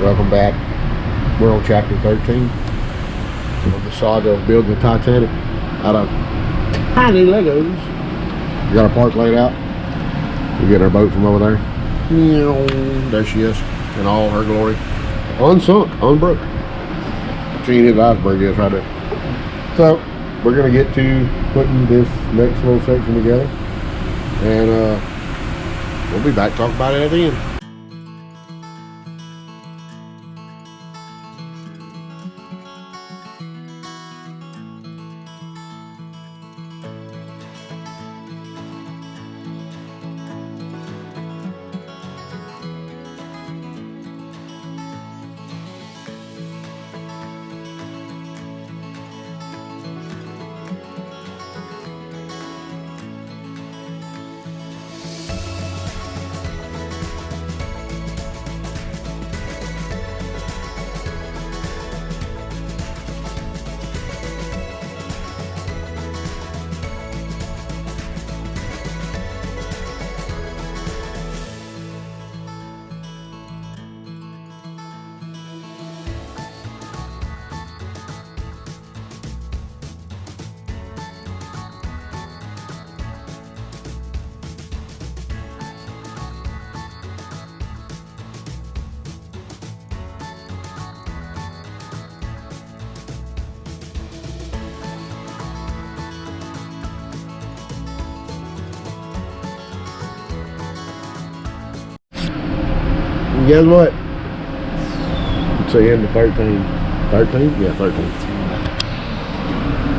Welcome back. We're on chapter 13 of the saga of building the Titanic out of tiny Legos. We got our parts laid out. We get our boat from over there. There she is in all her glory. Unsunk, unbroke. She ain't his iceberg is right there. So we're gonna get to putting this next little section together, and we'll be back talking about it at the end. And guess what? It's the end of 13. 13? Yeah, 13.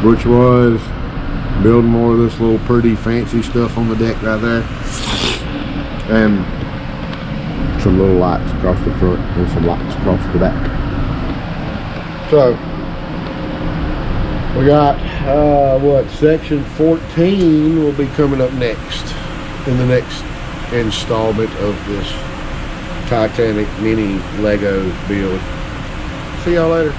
Which was building more of this little pretty fancy stuff on the deck right there. And some little lights across the front and some lights across the back. So, we got, section 14 will be coming up next in the next installment of this Titanic mini Lego build. See y'all later.